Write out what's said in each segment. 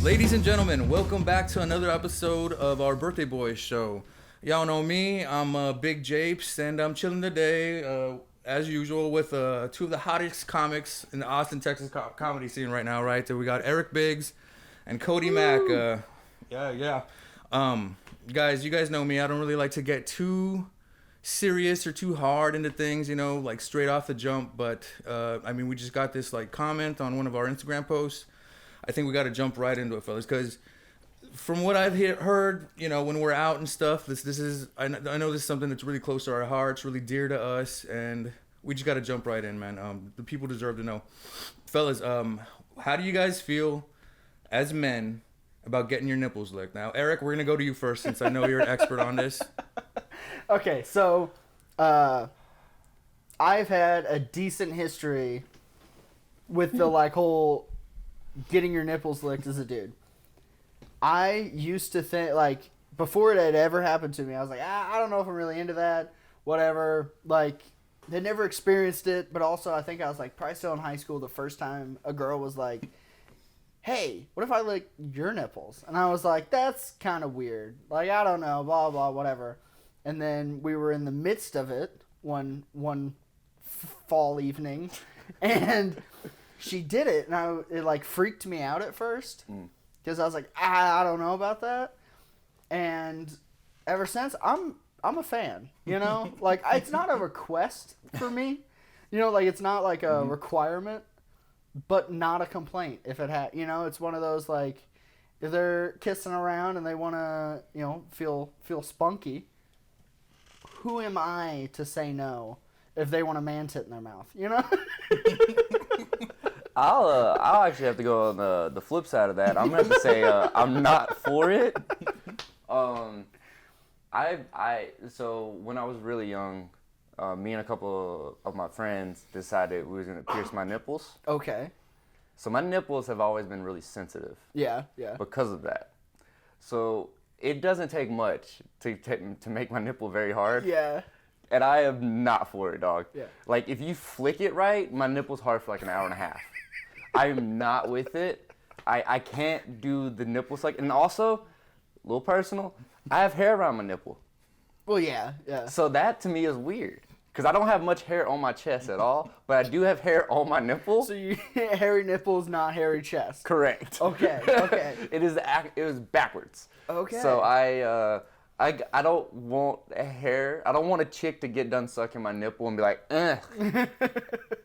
Ladies and gentlemen, welcome back to another episode of our Birthday Boys show. Y'all know me, I'm Big Japes, and I'm chilling today, as usual, with two of the hottest comics in the Austin, Texas comedy scene right now, right? So we got Eric Biggs and Cody Mack. Guys, you guys know me, I don't really like to get too serious or too hard into things, you know, like straight off the jump, but, we just got this, like, comment on one of our Instagram posts. I think we got to jump right into it, fellas, because from what I've heard, you know, when we're out and stuff, this is I know this is something that's really close to our hearts, really dear to us, and we just got to jump right in, man. The people deserve to know. Fellas, how do you guys feel as men about getting your nipples licked? Now, Eric, we're going to go to you first since I know you're an expert on this. Okay, so I've had a decent history with the whole getting your nipples licked as a dude. I used to think, before it had ever happened to me, I was like, I don't know if I'm really into that, whatever. Like, had never experienced it, but also I think I was, probably still in high school the first time a girl was like, hey, what if I lick your nipples? And I was like, that's kind of weird. Like, I don't know, blah, blah, whatever. And then we were in the midst of it one fall evening, and she did it, and it freaked me out at first because I was like, I don't know about that. And ever since, I'm a fan. You know, it's not a request for me. You know, it's not like a requirement, but not a complaint. If it had, you know, it's one of those if they're kissing around and they want to, you know, feel spunky. Who am I to say no if they want a man tit in their mouth? You know. I'll actually have to go on the flip side of that. I'm gonna have to say I'm not for it. So when I was really young, me and a couple of my friends decided we was gonna pierce my nipples. Okay. So my nipples have always been really sensitive. Yeah. Because of that. So it doesn't take much to make my nipple very hard. Yeah. And I am not for it, dog. Yeah. If you flick it right, my nipple's hard for an hour and a half. I am not with it. I can't do the nipple suck. And also, a little personal, I have hair around my nipple. Well, yeah. So that to me is weird. Because I don't have much hair on my chest at all, but I do have hair on my nipple. So you hairy nipples, not hairy chest. Correct. Okay. It was backwards. Okay. So I don't want a hair. I don't want a chick to get done sucking my nipple and be like, ugh.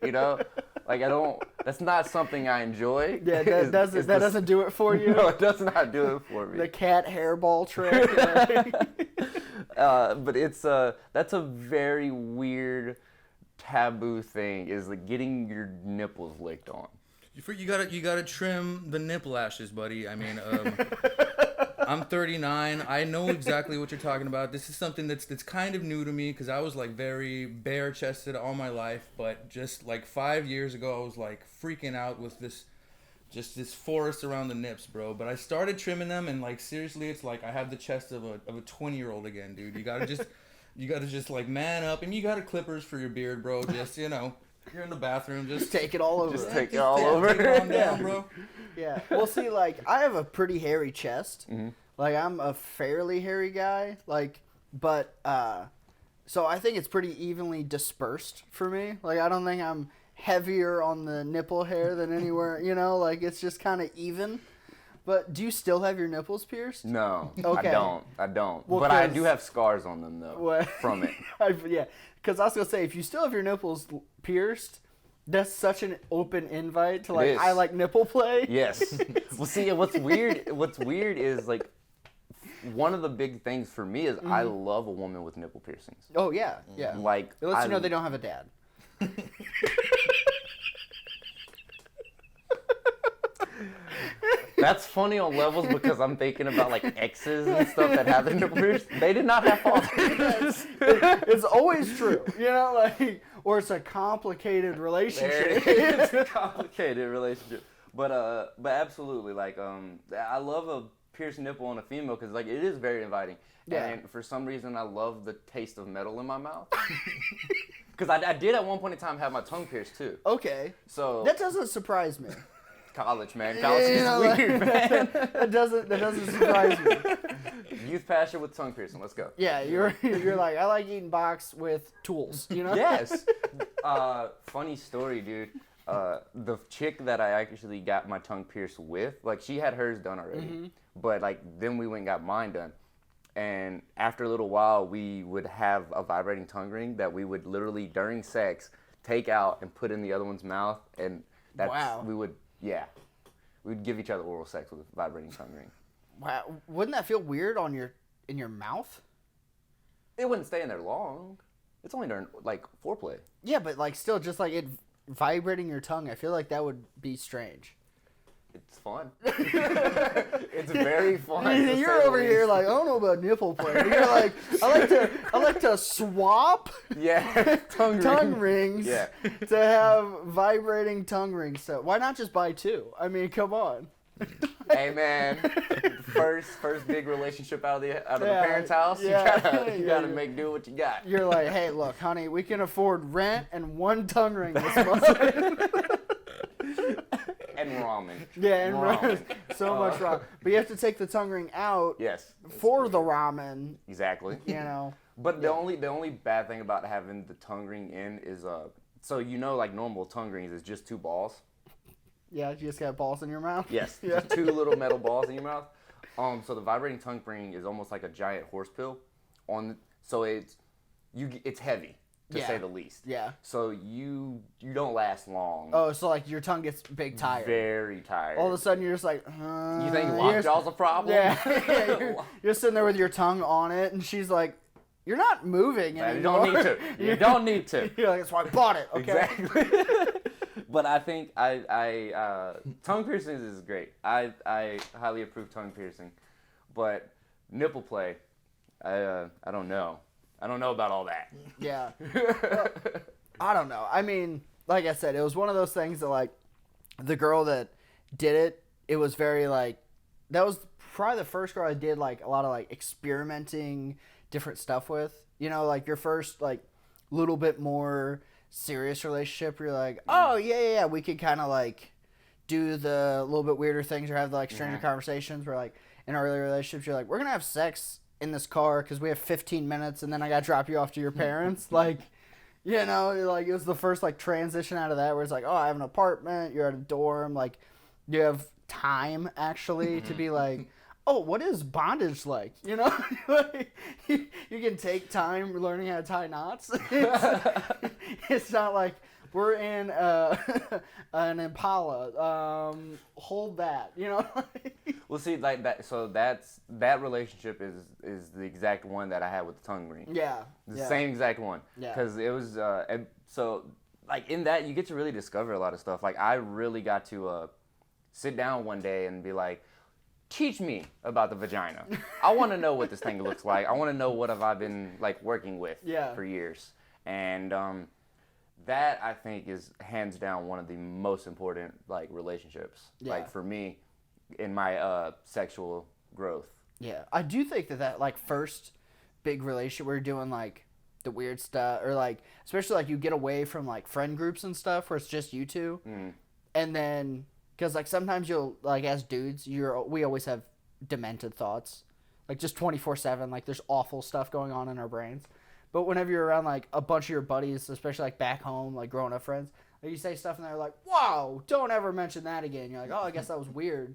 You know? I don't. That's not something I enjoy. Yeah, that doesn't do it for you. No, it does not do it for me. The cat hairball trick. But that's a very weird taboo thing. Is getting your nipples licked on. You gotta trim the nipple lashes, buddy. I mean, I'm 39. I know exactly what you're talking about. This is something that's kind of new to me because I was very bare chested all my life, but just 5 years ago I was freaking out with this forest around the nips, bro. But I started trimming them, and seriously, it's I have the chest of a 20-year-old again, dude. You gotta just man up, and you got clippers for your beard, bro. Just you're in the bathroom, just take it all over. Just take it all over. Take it on down, bro. Yeah. Well, see, I have a pretty hairy chest. Mm-hmm. I'm a fairly hairy guy. So I think it's pretty evenly dispersed for me. I don't think I'm heavier on the nipple hair than anywhere. You know, it's just kind of even. But do you still have your nipples pierced? No, okay. I don't. Well, but I do have scars on them though from it. Yeah, because I was gonna say if you still have your nipples pierced, that's such an open invite to I like nipple play. Yes. Well, see, what's weird is one of the big things for me is I love a woman with nipple piercings. Oh yeah. It lets you know they don't have a dad. That's funny on levels because I'm thinking about exes and stuff that have their nipple pierced. They did not have fathers. It's always true, you know, or it's a complicated relationship. It's a complicated relationship, but absolutely, I love a pierced nipple on a female because it is very inviting. Yeah. And for some reason, I love the taste of metal in my mouth. Because I did at one point in time have my tongue pierced too. Okay. So that doesn't surprise me. college, man. College is weird, man. That doesn't surprise me. Youth passion with tongue piercing. Let's go. Yeah, you're like, I like eating box with tools, you know? Yes. Funny story, dude. The chick that I actually got my tongue pierced with, like, she had hers done already. But, like, then we went and got mine done. And after a little while, we would have a vibrating tongue ring that we would literally, during sex, take out and put in the other one's mouth. And that's, we'd give each other oral sex with a vibrating tongue ring. Wow. Wouldn't that feel weird in your mouth? It wouldn't stay in there long. It's only during, like, foreplay. Yeah, but, like, still, just, like, it vibrating your tongue, I feel like that would be strange. It's fun. It's very fun. You're over here like, I don't know about nipple play. You're like, I like to swap tongue rings to have vibrating tongue rings. So why not just buy two? I mean, come on. Hey man, first big relationship out of the parents' house. You gotta make do what you got. You're like, hey, look, honey, we can afford rent and one tongue ring this month. And ramen. Yeah, and ramen. So much ramen. But you have to take the tongue ring out. Yes. For the ramen. Exactly. You know. But the only bad thing about having the tongue ring in is so like normal tongue rings is just two balls. Yeah, you just got balls in your mouth. Yes. Yeah. Just two little metal balls in your mouth. So the vibrating tongue ring is almost like a giant horse pill. So it's heavy. To say the least. Yeah. So you don't last long. Oh, so like your tongue gets big tired. Very tired. All of a sudden you're just like, you think lockjaw's a problem? Yeah. You're sitting there with your tongue on it, and she's like, you're not moving anymore. You don't need to. You don't need to. You're like, that's why I bought it. Okay. Exactly. But I think tongue piercings is great. I highly approve tongue piercing. But nipple play, I don't know. I don't know about all that. Yeah. Well, I don't know. I mean, like I said, it was one of those things that, like, the girl that did it, it was very, like, that was probably the first girl I did, like, a lot of, like, experimenting different stuff with. You know, like, your first, like, little bit more serious relationship where you're like, oh, yeah, we could kind of, like, do the little bit weirder things or have, like, stranger conversations where, like, in our early relationships, you're like, we're going to have sex in this car because we have 15 minutes and then I got to drop you off to your parents. Like, you know, like, it was the first, like, transition out of that where it's like, oh, I have an apartment, you're at a dorm, like, you have time actually to be like, oh, what is bondage like? You know, like, you can take time learning how to tie knots. It's not like we're in an Impala. Hold that, you know. Well, see, like that. So that relationship is the exact one that I had with the tongue ring. Yeah. The same exact one. Yeah. Because it was, and so like in that you get to really discover a lot of stuff. Like I really got to sit down one day and be like, teach me about the vagina. I want to know what this thing looks like. I want to know what have I been like working with for years. And that I think is hands down one of the most important like relationships. Like for me, in my sexual growth. Yeah, I do think that like first big relationship where you're doing like the weird stuff, or like especially like you get away from like friend groups and stuff where it's just you two, and then because like sometimes you'll like as dudes we always have demented thoughts, like just 24/7, like there's awful stuff going on in our brains. But whenever you're around like a bunch of your buddies, especially like back home, like growing up friends, like you say stuff and they're like, "Whoa, don't ever mention that again." You're like, "Oh, I guess that was weird."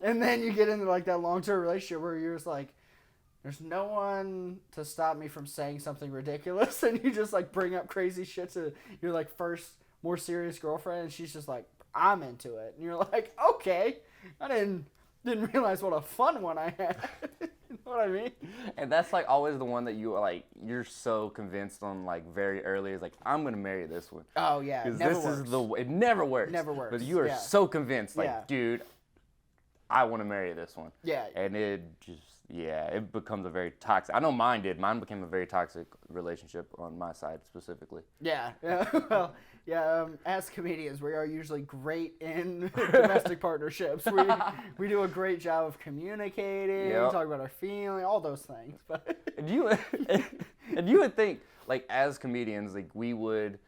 And then you get into like that long-term relationship where you're just like, there's no one to stop me from saying something ridiculous, and you just like bring up crazy shit to your like first more serious girlfriend, and she's just like, I'm into it, and you're like, okay, I didn't realize what a fun one I had. You know what I mean? And that's like always the one that you're so convinced on like very early is like, I'm gonna marry this one. Oh yeah, it never works. It never works. Never works. But you are so convinced, like, dude, I want to marry this one. Yeah. And it just, it becomes a very toxic. I know mine did. Mine became a very toxic relationship on my side specifically. Yeah. Well, as comedians, we are usually great in domestic partnerships. We do a great job of communicating, talk about our feelings, all those things. But and you would think, like, as comedians, like, we would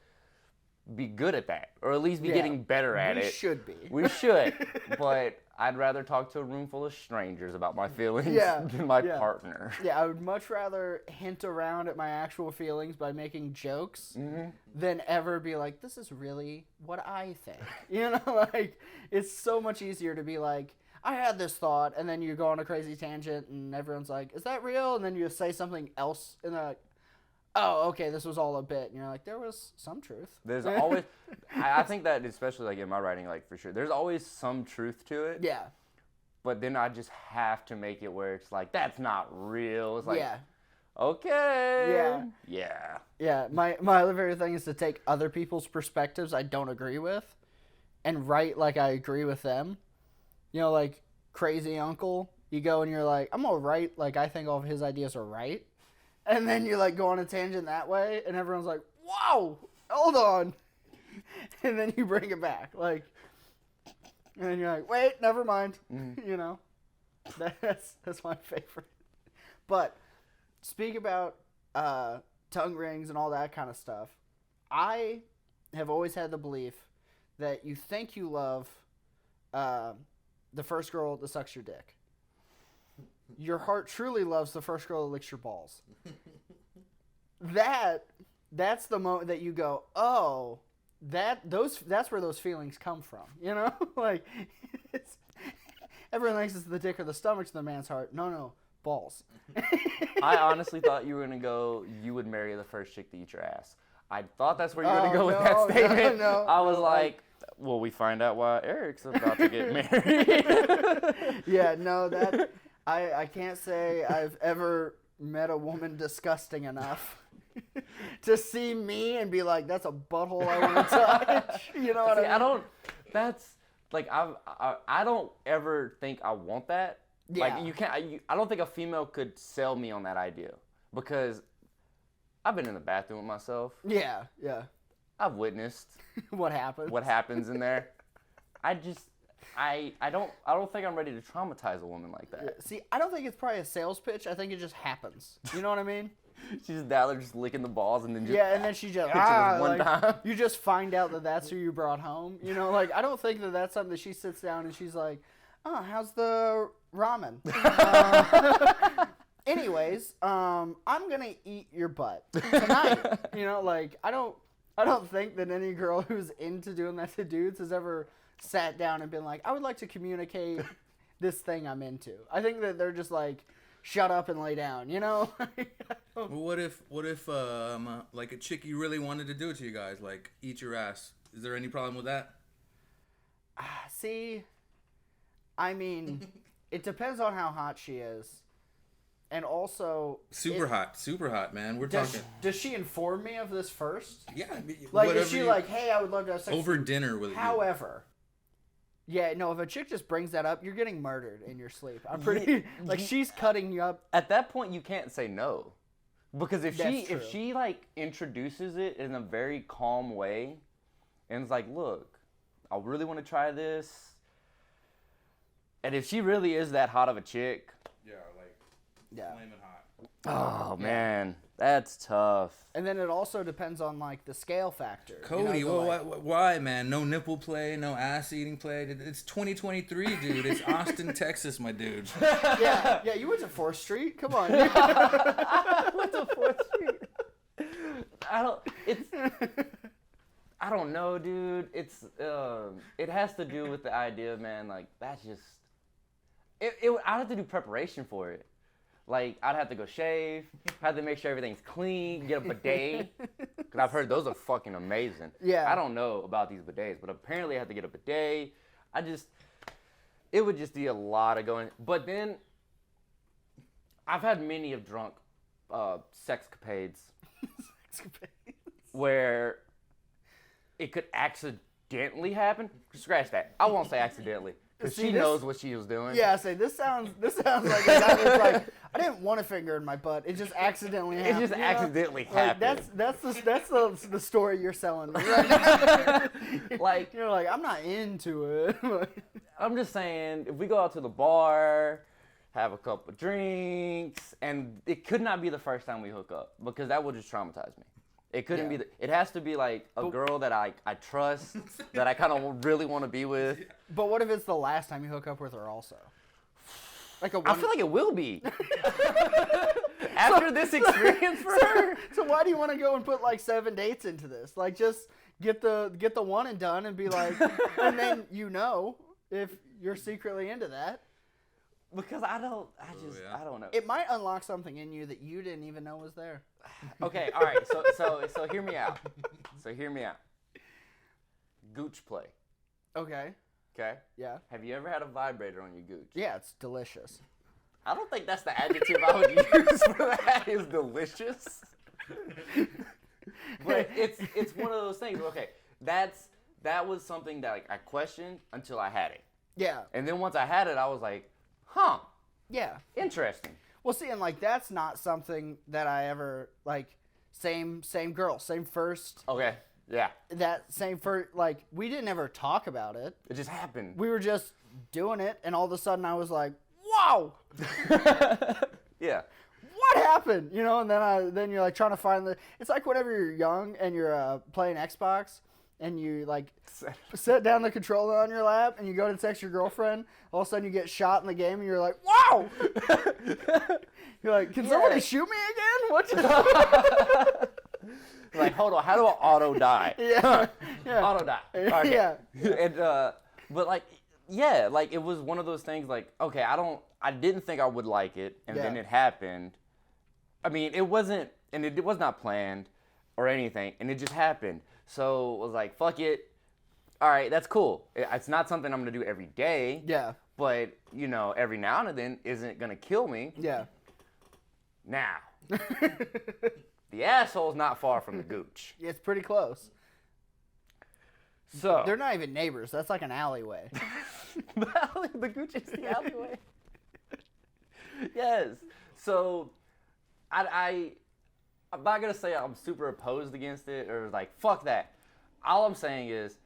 be good at that, or at least be getting better at it. We should be. We should, but I'd rather talk to a room full of strangers about my feelings than my partner. Yeah, I would much rather hint around at my actual feelings by making jokes than ever be like, this is really what I think. You know, like, it's so much easier to be like, I had this thought, and then you go on a crazy tangent, and everyone's like, is that real? And then you say something else, and they're like, oh, okay, this was all a bit. And you're like, there was some truth. There's always, I think that especially like in my writing, like for sure, there's always some truth to it. Yeah. But then I just have to make it where it's like, that's not real. It's like, Yeah. Okay. Yeah. Yeah. My other favorite thing is to take other people's perspectives I don't agree with and write like I agree with them. You know, like Crazy Uncle, you go and you're like, I'm going to write like I think all of his ideas are right. And then you like go on a tangent that way, and everyone's like, "Wow, hold on," and then you bring it back, like, and then you're like, "Wait, never mind," You know, that's my favorite. But speak about tongue rings and all that kind of stuff. I have always had the belief that you think you love the first girl that sucks your dick. Your heart truly loves the first girl that licks your balls. That's the moment that you go, oh, that's where those feelings come from. You know, like everyone thinks it's the dick or the stomach to the man's heart. No, balls. I honestly thought you were gonna go. You would marry the first chick to eat your ass. I thought that's where you were gonna go with that statement. No, I was like, well, we find out why Eric's about to get married. Yeah, no, that. I can't say I've ever met a woman disgusting enough to see me and be like, that's a butthole I want to touch. You know what I mean? I don't ever think I want that. Yeah. Like, I don't think a female could sell me on that idea because I've been in the bathroom with myself. Yeah. I've witnessed what happens in there. I don't think I'm ready to traumatize a woman like that. Yeah, see, I don't think it's probably a sales pitch. I think it just happens. You know what I mean? She's down there just licking the balls and then just and then she just time. You just find out that that's who you brought home. You know, like I don't think that that's something that she sits down and she's like, oh, how's the ramen? Anyways, I'm gonna eat your butt tonight. You know, like I don't think that any girl who's into doing that to dudes has ever sat down and been like, I would like to communicate this thing I'm into. I think that they're just like, shut up and lay down, you know? Well, what if like a chick you really wanted to do it to you guys, like eat your ass? Is there any problem with that? See, I mean, it depends on how hot she is. And also... Super hot, man. We're talking... Does she inform me of this first? Yeah. Like, is she like, hey, I would love to have sex over dinner with you? However... Yeah, no, if a chick just brings that up, you're getting murdered in your sleep. I'm pretty... like, she's cutting you up. At that point, you can't say no. Because if That's she like, introduces it in a very calm way, and it's like, look, I really want to try this. And if she really is that hot of a chick... Yeah, flaming Oh, hot. man. That's tough. And then it also depends on, like, the scale factor. Cody, why, man? No nipple play, no ass eating play. It's 2023, dude. It's Austin, Texas, my dude. Yeah, you went to 4th Street? Come on. I went to 4th Street. I don't know, dude. It has to do with the idea, man. Like, that's just... I'd have to do preparation for it. Like, I'd have to go shave, have to make sure everything's clean, get a bidet. Because I've heard those are fucking amazing. Yeah. I don't know about these bidets, but apparently I have to get a bidet. It would just be a lot of going. But then, I've had many of drunk sexcapades. Where it could accidentally happen. Scratch that. I won't say accidentally. Because she knows what she was doing. Yeah, this sounds like a guy that's like, I didn't want a finger in my butt. It just accidentally happened. It just accidentally happened. That's the story you're selling me right now. Like, you're like, I'm not into it. I'm just saying, if we go out to the bar, have a couple of drinks, and it could not be the first time we hook up, because that would just traumatize me. It couldn't be. It has to be like a girl that I trust, that I kind of really want to be with. But what if it's the last time you hook up with her also? I feel like it will be. After this experience for her. So why do you want to go and put like 7 dates into this? Like just get the one and done and be like, and then if you're secretly into that. Because I don't know. It might unlock something in you that you didn't even know was there. Okay, all right. So hear me out. Gooch play. Okay. Okay? Yeah. Have you ever had a vibrator on your gooch? Yeah, it's delicious. I don't think that's the adjective I would use for that, is delicious. But it's one of those things. Okay, that was something that like, I questioned until I had it. Yeah. And then once I had it, I was like, huh. Yeah. Interesting. Well, see, and like that's not something that I ever like. Same girl, same first. Okay. Yeah. That same first, like we didn't ever talk about it. It just happened. We were just doing it, and all of a sudden I was like, "Wow!" Yeah. What happened? And then you're like trying to find the. It's like whenever you're young and you're playing Xbox. And you like set down the controller on your lap and you go to text your girlfriend. All of a sudden you get shot in the game and you're like, wow! You're like, can somebody shoot me again? What just like, hold on, how do I auto die? Yeah. Auto die. Okay. Yeah. And but like, yeah, like it was one of those things like, okay, I didn't think I would like it, and then it happened. I mean, it wasn't, and it was not planned or anything, and it just happened. So I was like, fuck it. All right, that's cool. It's not something I'm going to do every day. Yeah. But, every now and then isn't going to kill me. Yeah. Now, the asshole's not far from the gooch. It's pretty close. So they're not even neighbors. That's like an alleyway. The gooch is the alleyway. Yes. So I'm not going to say I'm super opposed against it or like, fuck that. All I'm saying is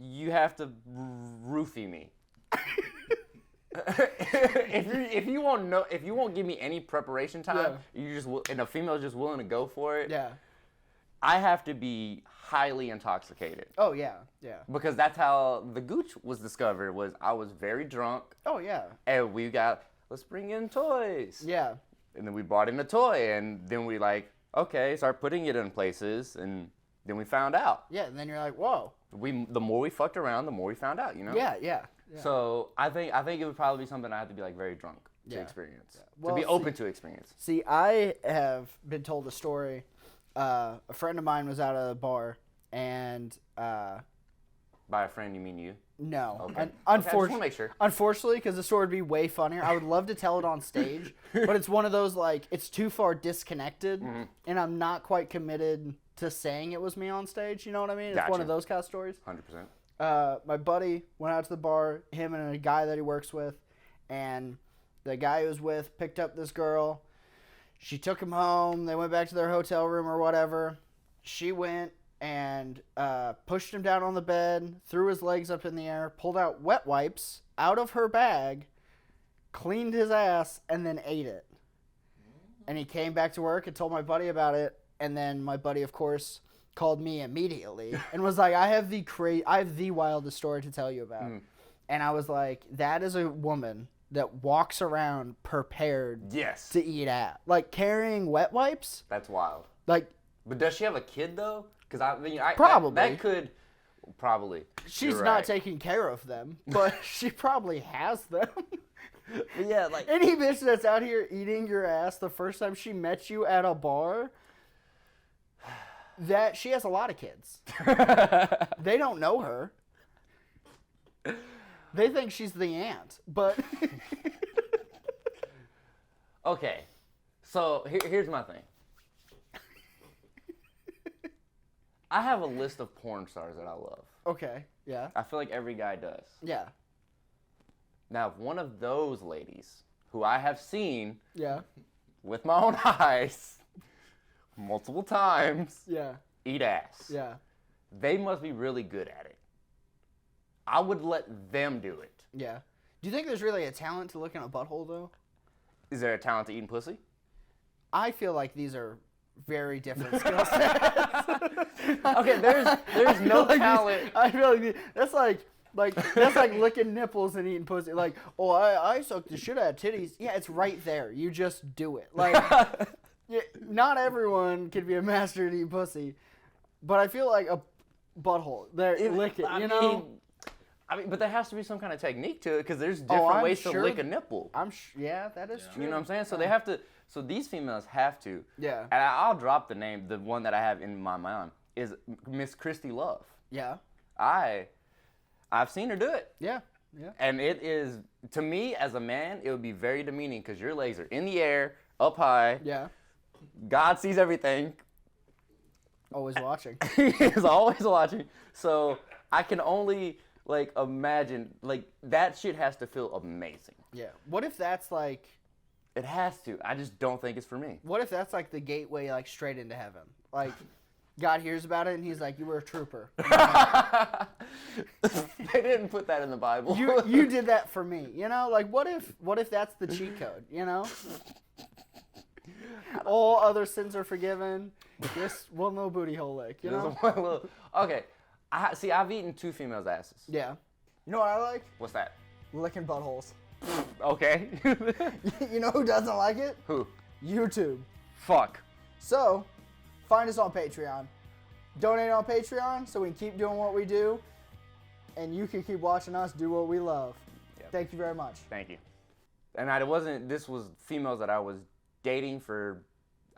you have to roofie me. if you won't give me any preparation time, and a female's just willing to go for it. Yeah. I have to be highly intoxicated. Oh yeah. Yeah. Because that's how the gooch was discovered. Was I was very drunk. Oh yeah. And let's bring in toys. Yeah. And then we brought in a toy, and then we start putting it in places, and then we found out. Yeah, and then you're like, whoa. The more we fucked around, the more we found out, Yeah. So I think it would probably be something I have to be like very drunk to experience, Well, to be open to experience. See, I have been told a story. A friend of mine was out at a bar, and By a friend, you mean you? no. Okay. And I just want to make sure. Unfortunately, because the story would be way funnier. I would love to tell it on stage, but it's one of those like it's too far disconnected, and I'm not quite committed to saying it was me on stage. You know what I mean? It's one of those kind of stories. 100%. My buddy went out to the bar, him and a guy that he works with, and the guy he was with picked up this girl. She took him home. They went back to their hotel room or whatever. She went and pushed him down on the bed, threw his legs up in the air, pulled out wet wipes out of her bag, cleaned his ass, and then ate it. And he came back to work and told my buddy about it. And then my buddy, of course, called me immediately and was like, I have the wildest story to tell you about. And I was like, that is a woman that walks around prepared to eat ass. Like, carrying wet wipes? That's wild. Like, but does she have a kid, though? Because probably. That could... Probably. She's You're not right. taking care of them, but she probably has them. But yeah, like... Any bitch that's out here eating your ass the first time she met you at a bar, that she has a lot of kids. They don't know her. They think she's the aunt, but... Okay, so here's my thing. I have a list of porn stars that I love. Okay, yeah. I feel like every guy does. Yeah. Now, if one of those ladies, who I have seen Yeah. with my own eyes multiple times, Yeah. eat ass, Yeah. they must be really good at it. I would let them do it. Yeah. Do you think there's really a talent to looking at a butthole, though? Is there a talent to eating pussy? I feel like these are very different skill sets. Okay, there's no talent. I feel like that's like that's like licking nipples and eating pussy. Like, oh, I suck the shit out of titties. Yeah, it's right there. You just do it. Like, yeah, not everyone can be a master at eating pussy, but I feel like a butthole. There, lick it. You know. I mean, but there has to be some kind of technique to it because there's different ways to lick a nipple. Yeah, that is true. You know what I'm saying? So they have to. So these females have to. Yeah. And I'll drop the name. The one that I have in my mind is Miss Christy Love. Yeah. I've seen her do it. Yeah. Yeah. And it is, to me as a man, it would be very demeaning because your legs are in the air, up high. Yeah. God sees everything. Always watching. He is always watching. So I can only like imagine, like that shit has to feel amazing. Yeah. What if that's like? It has to. I just don't think it's for me. What if that's like the gateway, like straight into heaven? Like, God hears about it and he's like, "You were a trooper." They didn't put that in the Bible. You did that for me. You know, like what if that's the cheat code? You know. All other sins are forgiven. This will no booty hole lick. You know. Okay. I've eaten 2 females' asses. Yeah. You know what I like? What's that? Licking buttholes. Okay. You know who doesn't like it? Who? YouTube. Fuck. So, find us on Patreon. Donate on Patreon so we can keep doing what we do, and you can keep watching us do what we love. Yep. Thank you very much. Thank you. And this was females that I was dating for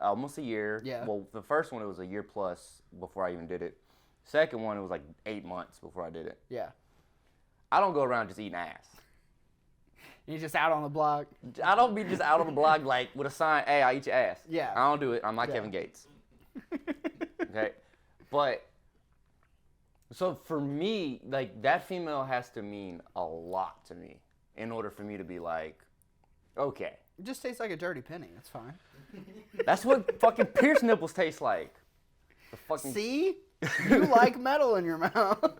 almost a year. Yeah. Well, the first one, it was a year plus before I even did it. Second one, it was like 8 months before I did it. Yeah. I don't go around just eating ass. You're just out on the block. I don't be just out on the block like with a sign, "Hey, I eat your ass." Yeah. I don't do it. I'm not Kevin Gates. Okay. But so for me, like that female has to mean a lot to me in order for me to be like, okay. It just tastes like a dirty penny. That's fine. That's what fucking pierced nipples taste like. The fucking See? You like metal in your mouth.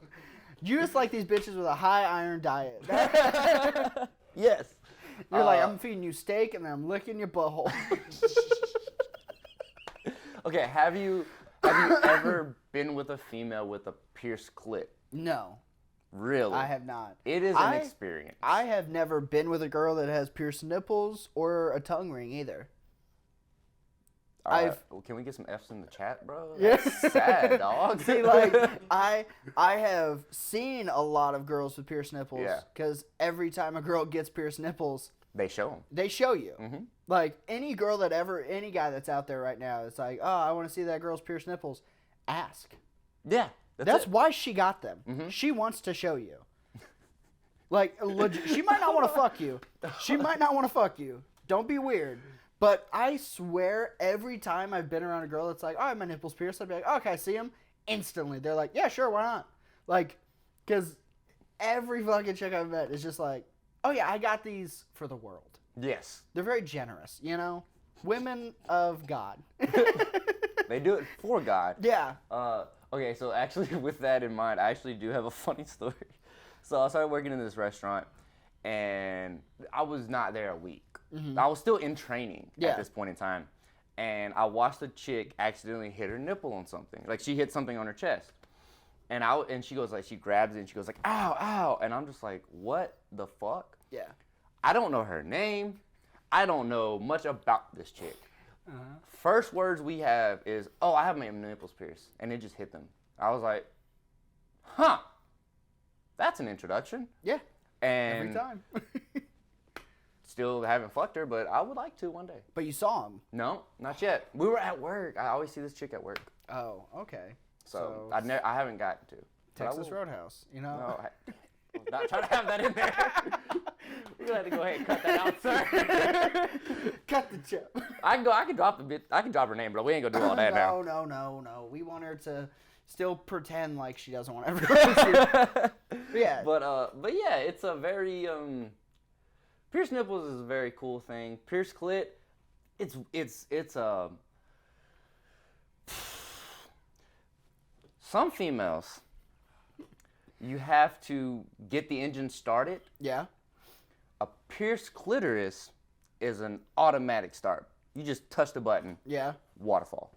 You just like these bitches with a high iron diet. Yes. You're like, I'm feeding you steak and then I'm licking your butthole. Okay, have you ever been with a female with a pierced clit? No. Really? I have not. It is an experience. I have never been with a girl that has pierced nipples or a tongue ring either. Can we get some F's in the chat, bro? Yeah. That's sad, dog. See, like, I have seen a lot of girls with pierced nipples. Because every time a girl gets pierced nipples, they show them. They show you. Mm-hmm. Like, any guy that's out there right now, it's like, oh, I want to see that girl's pierced nipples. Ask. Yeah. That's why she got them. Mm-hmm. She wants to show you. Like, legit, she might not want to fuck you. She might not want to fuck you. Don't be weird. But I swear, every time I've been around a girl that's like, oh, my nipples pierced, I'd be like, oh, can I see them? Instantly. They're like, yeah, sure, why not? Like, because every fucking chick I've met is just like, oh, yeah, I got these for the world. Yes. They're very generous, you know? Women of God. They do it for God. Yeah. Okay, so actually with that in mind, I actually do have a funny story. So I started working in this restaurant, and I was not there a week. Mm-hmm. I was still in training at this point in time. And I watched a chick accidentally hit her nipple on something. Like, she hit something on her chest. And she goes, like, she grabs it, and she goes, like, ow, ow. And I'm just like, what the fuck? Yeah. I don't know her name. I don't know much about this chick. Uh-huh. First words we have is, oh, I have my nipples pierced. And it just hit them. I was like, huh. That's an introduction. Yeah. And every time. Still haven't fucked her, but I would like to one day. But you saw him? No, not yet. We were at work. I always see this chick at work. Oh, okay. So I haven't gotten to. Texas Roadhouse, you know? No, I'm not trying to have that in there. We're gonna have to go ahead and cut that out, sir. Cut the chip. I can drop the bit. I can drop her name, but we ain't gonna do all that now. No. We want her to still pretend like she doesn't want everyone to see. Yeah. But yeah, it's a very pierced nipples is a very cool thing. Pierced clit, it's some females, you have to get the engine started. Yeah. A pierced clitoris is an automatic start. You just touch the button. Yeah. Waterfall.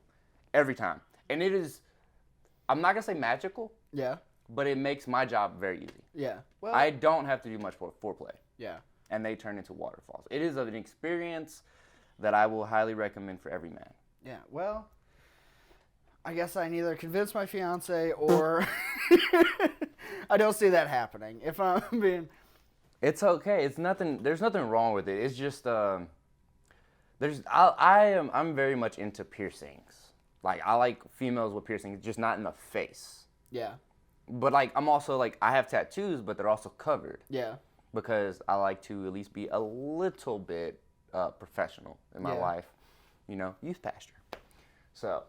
every time. And it is, I'm not gonna say magical, Yeah. but it makes my job very easy. Yeah. Well. I don't have to do much foreplay. Yeah. And they turn into waterfalls. It is an experience that I will highly recommend for every man. Yeah. Well, I guess I neither convince my fiance or I don't see that happening. If I'm being. It's okay. It's nothing. There's nothing wrong with it. It's just I'm very much into piercings. Like I like females with piercings, just not in the face. Yeah. But like I'm also like I have tattoos, but they're also covered. Yeah. Because I like to at least be a little bit professional in my life, youth pastor. So.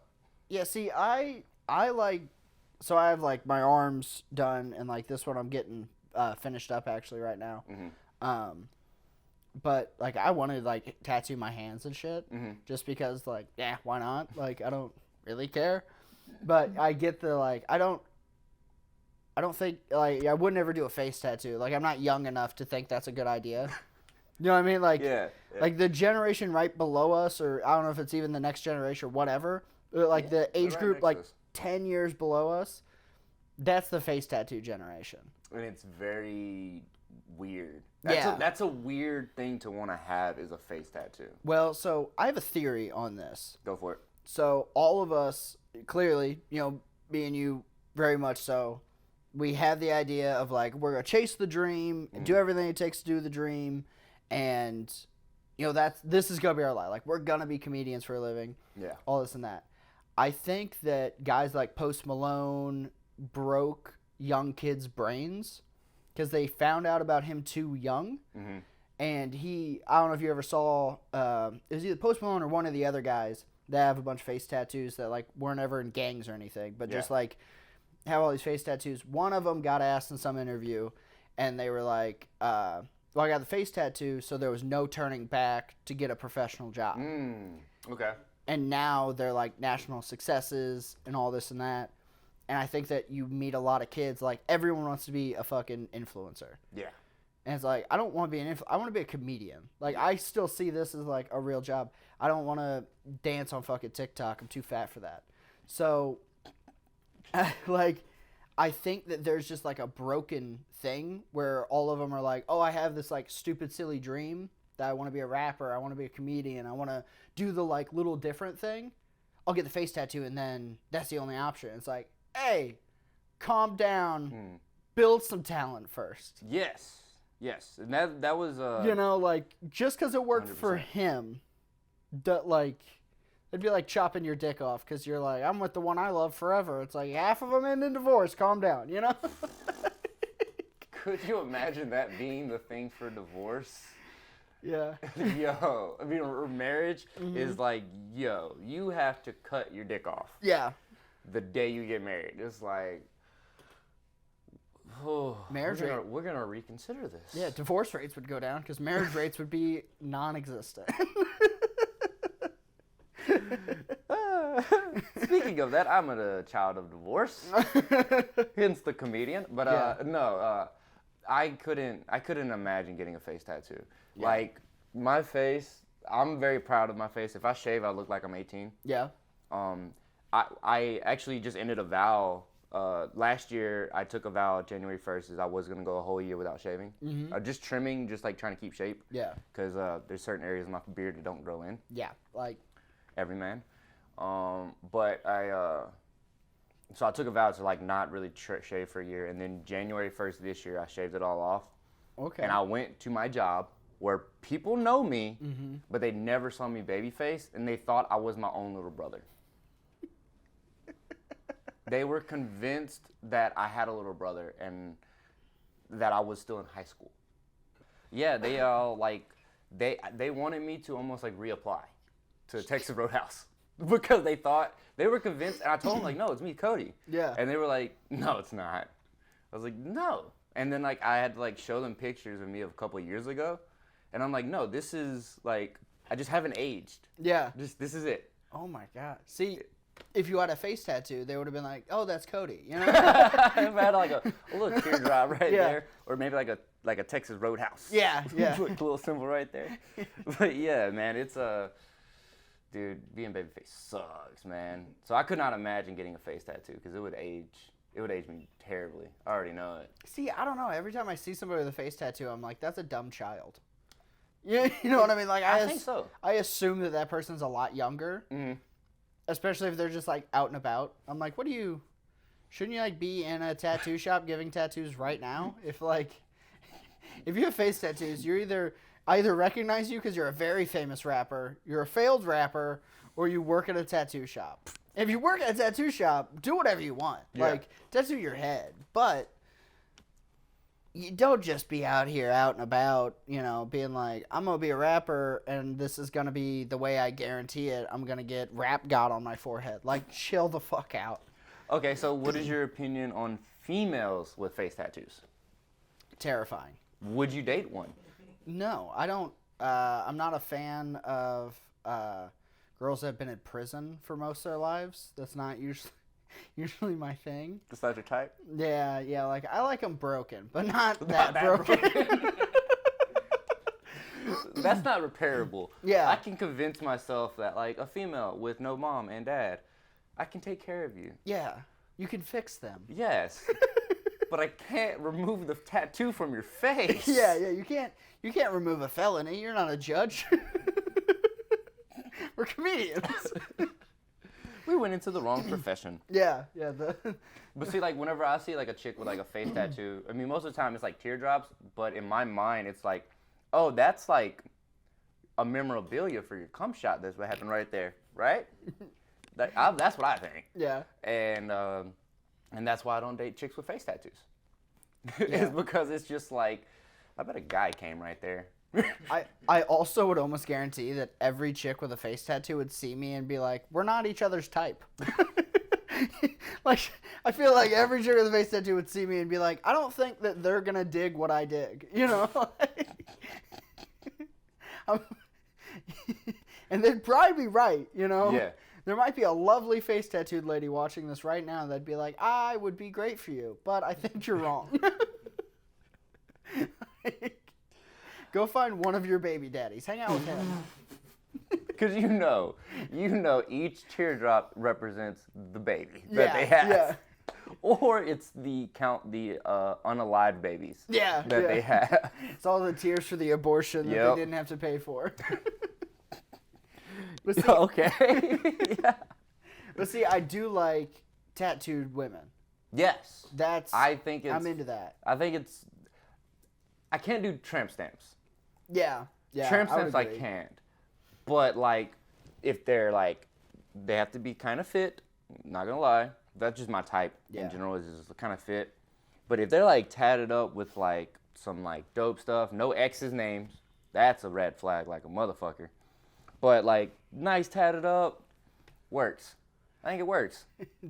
Yeah. See, I like. So I have like my arms done, and like this one I'm getting finished up actually right now. Mm-hmm. But like I wanted to like tattoo my hands and shit, Mm-hmm. just because like why not? Like I don't really care, but I get the like I don't think like I would never do a face tattoo. Like I'm not young enough to think that's a good idea. You know what I mean? Like like the generation right below us, or I don't know if it's even the next generation or whatever. Like the age right group like us. 10 years below us, that's the face tattoo generation. And it's very weird. Yeah. That's a weird thing to want to have is a face tattoo. Well, so I have a theory on this. Go for it. So all of us, clearly, me and you very much so, we have the idea of like, we're going to chase the dream and do everything it takes to do the dream. And, this is going to be our life. Like, we're going to be comedians for a living. Yeah. All this and that. I think that guys like Post Malone broke young kids' brains because they found out about him too young. Mm-hmm. And I don't know if you ever saw, it was either Post Malone or one of the other guys that have a bunch of face tattoos that like weren't ever in gangs or anything, but just like have all these face tattoos. One of them got asked in some interview, and they were like, well, I got the face tattoo, so there was no turning back to get a professional job. Okay. And now they're like national successes and all this and that. And I think that you meet a lot of kids, like everyone wants to be a fucking influencer. Yeah. And it's like, I don't want to be I want to be a comedian. Like, I still see this as like a real job. I don't want to dance on fucking TikTok. I'm too fat for that. So, like, I think that there's just like a broken thing where all of them are like, oh, I have this like stupid, silly dream that I want to be a rapper. I want to be a comedian. I want to do the like little different thing. I'll get the face tattoo, and then that's the only option. It's like, hey, calm down. Build some talent first. Yes. And that was like just because it worked 100%. for him, like it'd be like chopping your dick off because you're like, I'm with the one I love forever. It's like half of them end in divorce. Calm down, Could you imagine that being the thing for divorce? Yeah. Yo, I mean, marriage is like, yo, you have to cut your dick off. Yeah. The day you get married, it's like, oh, we're gonna reconsider this. Yeah, divorce rates would go down because marriage rates would be non-existent. Speaking of that, I'm a child of divorce, hence the comedian. But I couldn't imagine getting a face tattoo. Yeah. Like my face, I'm very proud of my face. If I shave, I look like I'm 18. Yeah. I actually just ended a vow. Last year, I took a vow January 1st is I was going to go a whole year without shaving. Just trimming, just like trying to keep shape. Yeah. Because there's certain areas of my beard that don't grow in. Yeah, like. Every man. But so I took a vow to like not really shave for a year. And then January 1st this year, I shaved it all off. Okay. And I went to my job where people know me, but they never saw me babyface, and they thought I was my own little brother. They were convinced that I had a little brother and that I was still in high school. Yeah, they all they wanted me to almost like reapply to Texas Roadhouse because they were convinced, and I told them like, no, it's me, Cody. Yeah. And they were like, no, it's not. I was like, no. And then like I had to like show them pictures of me of a couple of years ago, and I'm like, no, this is like I just haven't aged. Yeah. This is it. Oh my God. See. If you had a face tattoo, they would have been like, "Oh, that's Cody," If I had like a little teardrop right there, or maybe like a Texas Roadhouse. Yeah. Put a little symbol right there. But yeah, man, it's Dude, being babyface sucks, man. So I could not imagine getting a face tattoo because it would age me terribly. I already know it. See, I don't know. Every time I see somebody with a face tattoo, I'm like, that's a dumb child. Yeah, you know what I mean? Like I think so. I assume that person's a lot younger, especially if they're just like out and about. I'm like, shouldn't you like be in a tattoo shop giving tattoos right now? If you have face tattoos, you're either recognize you because you're a very famous rapper, you're a failed rapper, or you work at a tattoo shop. If you work at a tattoo shop, do whatever you want. Yeah. Like, tattoo your head. But you don't just be out here out and about, being like, I'm going to be a rapper and this is going to be the way I guarantee it. I'm going to get rap god on my forehead. Like, chill the fuck out. Okay, so what is your opinion on females with face tattoos? Terrifying. Would you date one? No, I don't. I'm not a fan of girls that have been in prison for most of their lives. That's not usually my thing. That's not your type? Yeah. Like, I like them broken, but not that broken. That's not repairable. Yeah. I can convince myself that, like, a female with no mom and dad, I can take care of you. Yeah, you can fix them. Yes. But I can't remove the tattoo from your face. Yeah, you can't remove a felony. You're not a judge. We're comedians. We went into the wrong profession. Yeah. But see, like, whenever I see, like, a chick with, like, a face tattoo, I mean, most of the time it's, like, teardrops, but in my mind, it's like, oh, that's, like, a memorabilia for your cum shot. That's what happened right there, right? That's what I think. Yeah. And that's why I don't date chicks with face tattoos. It's because it's just like, I bet a guy came right there. I also would almost guarantee that every chick with a face tattoo would see me and be like, we're not each other's type. Like, I feel like every chick with a face tattoo would see me and be like, I don't think that they're going to dig what I dig. And they'd probably be right, Yeah. There might be a lovely face tattooed lady watching this right now that'd be like, I would be great for you, but I think you're wrong. Go find one of your baby daddies. Hang out with him. Because you know, each teardrop represents the baby that they have. Yeah. Or it's the unalived babies that they have. It's all the tears for the abortion that Yep. they didn't have to pay for. But see, Okay. Yeah. But see, I do like tattooed women. Yes. I'm into that. I can't do tramp stamps. Yeah. Tramp stamps I agree. can't. But, like, if they're, like, they have to be kind of fit, not gonna lie. That's just my type in general, is just kind of fit. But if they're, like, tatted up with, like, some, like, dope stuff, no X's names, that's a red flag like a motherfucker. But, like, nice tatted up, works. I think it works.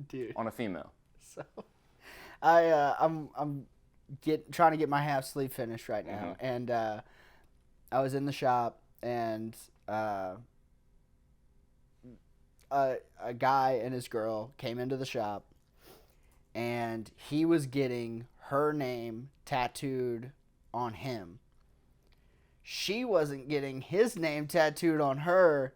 Dude. On a female. So, I'm trying to get my half sleeve finished right now, and I was in the shop, and a guy and his girl came into the shop, and he was getting her name tattooed on him. She wasn't getting his name tattooed on her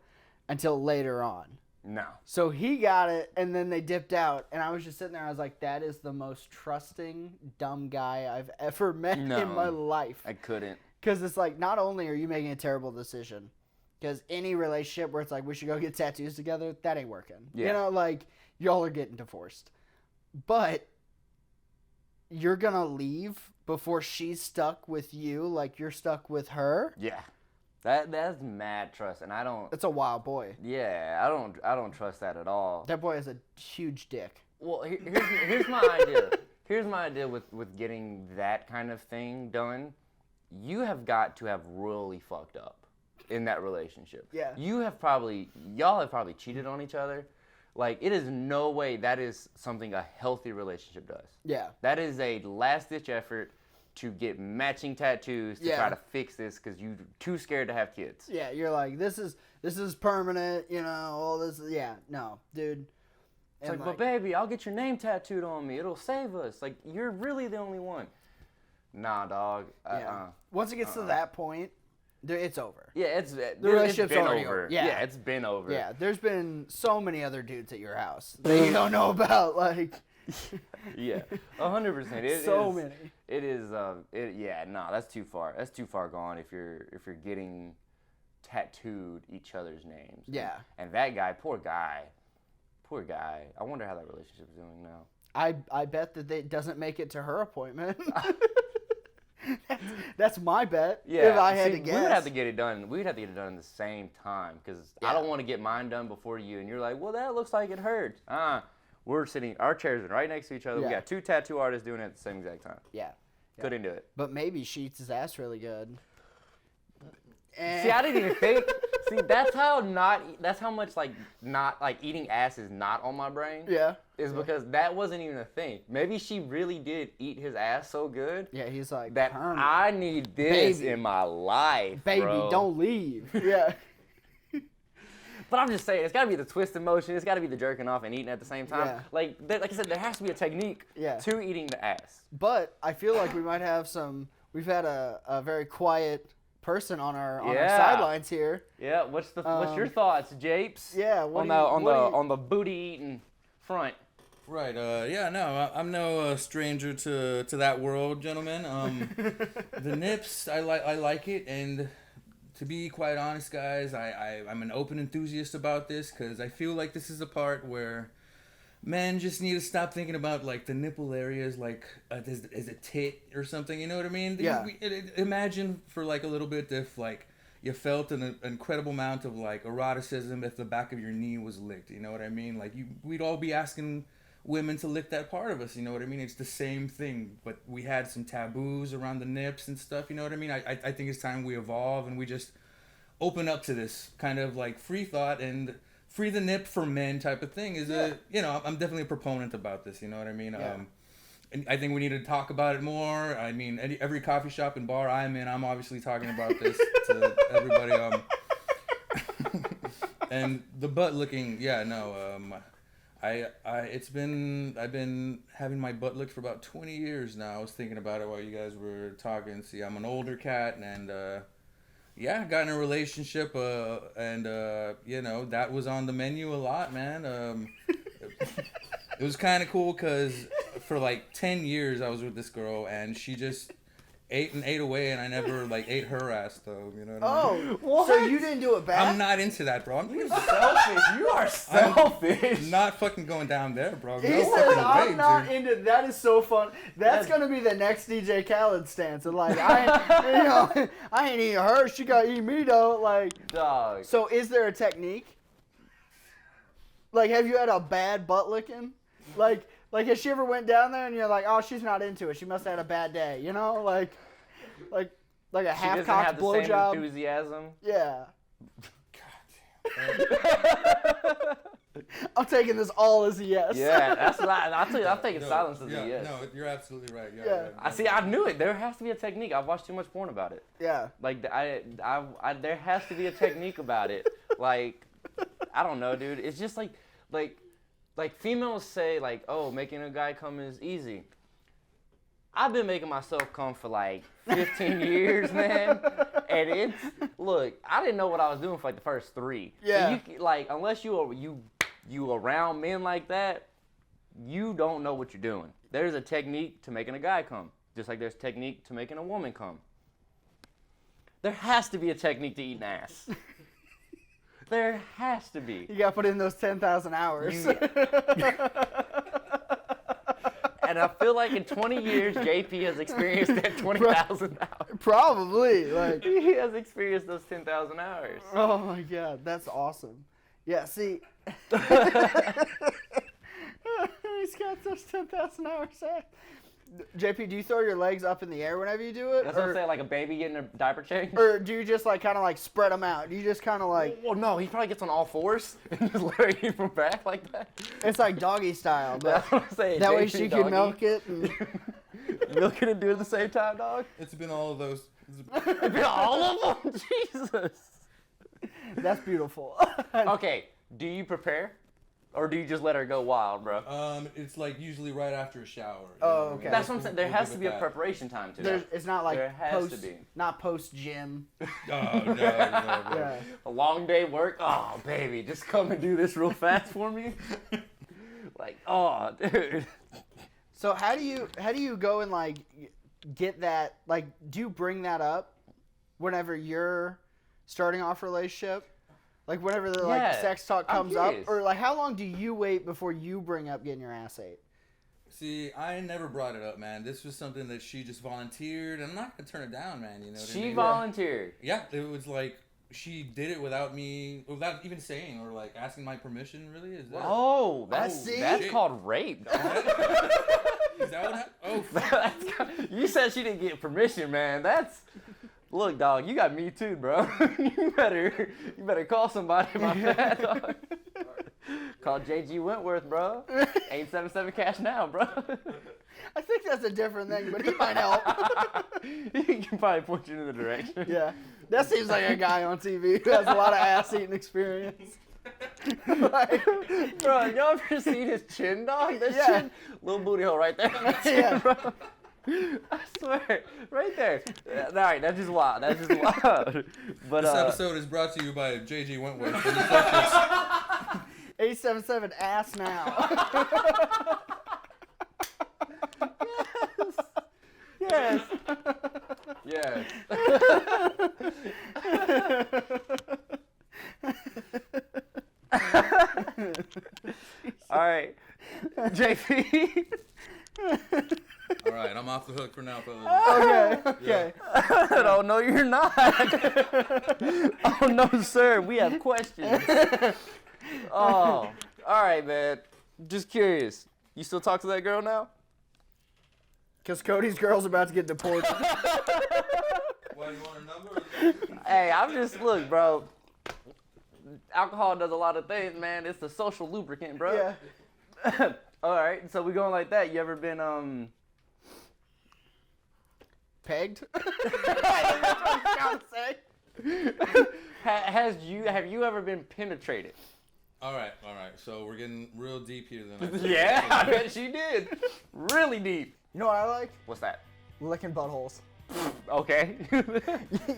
until later on. No. So he got it, and then they dipped out, and I was just sitting there. I was like, that is the most trusting, dumb guy I've ever met in my life. I couldn't. Because it's like, not only are you making a terrible decision, because any relationship where it's like, we should go get tattoos together, that ain't working. Yeah. Like, y'all are getting divorced. But you're going to leave before she's stuck with you like you're stuck with her? Yeah. That's mad trust, and I don't. That's a wild boy. Yeah, I don't trust that at all. That boy has a huge dick. Well, here's my idea. Here's my idea with getting that kind of thing done. You have got to have really fucked up in that relationship. Yeah. Y'all have probably cheated on each other. Like, it is no way that is something a healthy relationship does. Yeah. That is a last-ditch effort to get matching tattoos to try to fix this because you're too scared to have kids. Yeah, you're like, this is permanent, all this. Yeah, no, dude. It's like, but baby, I'll get your name tattooed on me. It'll save us. Like, you're really the only one. Nah, dog. Once it gets to that point, It's over. Yeah, The relationship's been already over. over. Yeah. It's been over. Yeah, there's been so many other dudes at your house that you don't know about. Like, Yeah, 100%. So many. It is. Yeah, no, that's too far. That's too far gone. If you're getting tattooed each other's names. Yeah. And that guy, poor guy. I wonder how that relationship is doing now. I bet that it doesn't make it to her appointment. That's my bet. Yeah, if I had to guess. We would have to get it done. We'd have to get it done at the same time because Yeah. I don't want to get mine done before you, and you're like, well, that looks like it hurts. We're sitting. Our chairs are right next to each other. Yeah. We got 2 tattoo artists doing it at the same exact time. Yeah. Couldn't do it. But maybe she eats his ass really good. See, I didn't even think. See, that's how much not eating ass is not on my brain. Yeah. Is because that wasn't even a thing. Maybe she really did eat his ass so good. Yeah, he's like that Herman. I need this Baby. in my life, Baby, bro. don't leave. Yeah. But I'm just saying, it's got to be the twisted motion. It's got to be the jerking off and eating at the same time. Yeah. Like I said, there has to be a technique to eating the ass. But I feel like we might have some. We've had a very quiet person on our sidelines here. Yeah. What's your thoughts, Japes? Yeah. On the booty eating front. Right. Yeah. No, I'm no stranger to that world, gentlemen. The nips, I like it, and to be quite honest, guys, I'm an open enthusiast about this because I feel like this is a part where men just need to stop thinking about like the nipple areas like is a tit or something. You know what I mean? Yeah. Imagine for like a little bit if like you felt an incredible amount of like eroticism if the back of your knee was licked. You know what I mean? Like we'd all be asking women to lick that part of us. You know what I mean? It's the same thing, but we had some taboos around the nips and stuff. You know what I mean? I think it's time we evolve and we just open up to this kind of like free thought and free the nip for men type of thing. I'm definitely a proponent about this. You know what I mean? Yeah. And I think we need to talk about it more. I mean, every coffee shop and bar I'm in, I'm obviously talking about this to everybody. And the butt looking, I've been having my butt licked for about 20 years now. I was thinking about it while you guys were talking. See, I'm an older cat, and got in a relationship, and that was on the menu a lot, man. It was kind of cool because for like 10 years I was with this girl, and she just ate away, and I never like ate her ass though. You know what I mean? What? So you didn't do it back? I'm not into that, bro. You're selfish. You are selfish. I'm not fucking going down there, bro. He No said, fucking I'm way, not dude. into. That is so fun. That's gonna be the next DJ Khaled stance. And like, I ain't eating her. She gotta eat me though. Like, dog. So is there a technique? Like, have you had a bad butt licking? Like has she ever went down there and you're like, oh, she's not into it. She must have had a bad day. You know, like a half-cocked blowjob. Enthusiasm. Yeah. I'm taking this all as a yes. Yeah, that's what I'll tell you. I'm taking silence as a yes. No, you're absolutely right. Yeah. I knew it. There has to be a technique. I've watched too much porn about it. Yeah. Like there has to be a technique about it. Like, I don't know, dude. It's just like females say like, oh, making a guy come is easy. I've been making myself come for like 15 years, man. And I didn't know what I was doing for like the first 3. Yeah. So unless you around men like that, you don't know what you're doing. There's a technique to making a guy come, just like there's a technique to making a woman come. There has to be a technique to eating ass. There has to be. You gotta put in those 10,000 hours. And I feel like in 20 years, JP has experienced that 20,000 hours. Probably. Like, he has experienced those 10,000 hours. Oh my God, that's awesome. Yeah, see. He's got those 10,000 hours. JP, do you throw your legs up in the air whenever you do it? That's what I'm saying, like a baby getting a diaper change? Or do you just kind of spread them out? Do you just kind of Well, no, he probably gets on all fours and just literally him from back like that. It's like doggy style. But that's what I'm saying. That JP way she doggy. can milk it. And... milk it and do it at the same time, dog? It's been all of those. It's been all of them? Jesus. That's beautiful. Okay, do you prepare? Or do you just let her go wild, bro? It's like usually right after a shower. Oh, okay. That's what I'm saying. There We'll has give to it be a that. preparation time to There's, that. it's not like There has to be. not post gym. Oh, no. Yeah. A long day work. Oh, baby, just come and do this real fast for me. Like, oh, dude. So how do you go and like get that? Like, do you bring that up whenever you're starting off a relationship? Like whenever the like sex talk comes up, or like how long do you wait before you bring up getting your ass ate? See, I never brought it up, man. This was something that she just volunteered, and I'm not gonna turn it down, man. You know what I mean? She volunteered. Yeah, it was like she did it without even saying or like asking my permission. Really, is that? Oh, that's shit. called rape. Is that what happened? Oh, fuck. You said she didn't get permission, man. Look, dog, you got me too, bro. you better call somebody about that, dog. Call JG Wentworth, bro. 877 cash now, bro. I think that's a different thing, but he might help. He can probably point you in the direction. Yeah, that seems like a guy on TV who has a lot of ass eating experience. Like, bro, y'all ever seen his chin, dog? That chin, little booty hole right there. Yeah, bro. I swear, right there. All right, that's just wild. That's just wild. But this episode is brought to you by JG Wentworth. 877 ass now. Yes. Yes. All right, JP. All right, I'm off the hook for now, fellas. Okay. Oh, no, you're not. Oh, no, sir. We have questions. Oh, all right, man. Just curious. You still talk to that girl now? Because Cody's girl's about to get deported. Why, you want her number? Hey, look, bro. Alcohol does a lot of things, man. It's the social lubricant, bro. Yeah. All right, so we going like that. You ever been, Pegged? That's what I was going to say. have you ever been penetrated? All right. So we're getting real deep here then. Yeah, I bet she did. Really deep. You know what I like? What's that? Licking buttholes. Okay.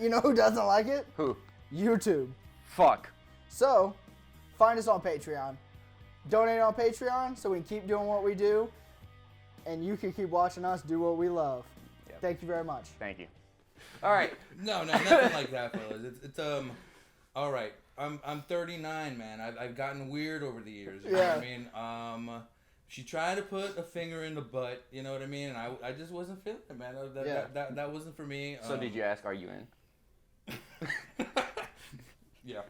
You know who doesn't like it? Who? YouTube. Fuck. So, find us on Patreon. Donate on Patreon so we can keep doing what we do, and you can keep watching us do what we love. Yep. Thank you very much. Thank you. All right. No, nothing like that, fellas. It's all right. I'm 39, man. I've gotten weird over the years. You know what I mean? She tried to put a finger in the butt. You know what I mean? And I just wasn't feeling it, man. That wasn't for me. So did you ask? Are you in? Yeah.